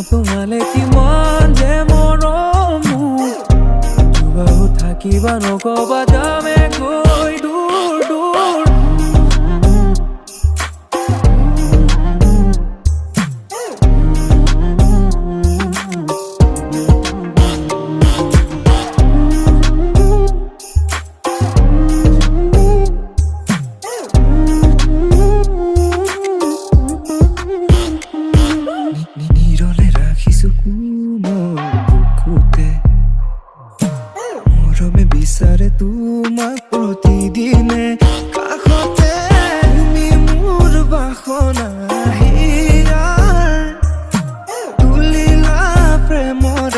তোমালে কিমান যে মৰম দুবাহু থাকিবা নকবা যামে গৈ দূৰ দূৰ নিৰলে ৰাখিছো কোমল বুকুতে মৰমে বিচাৰে তোৰ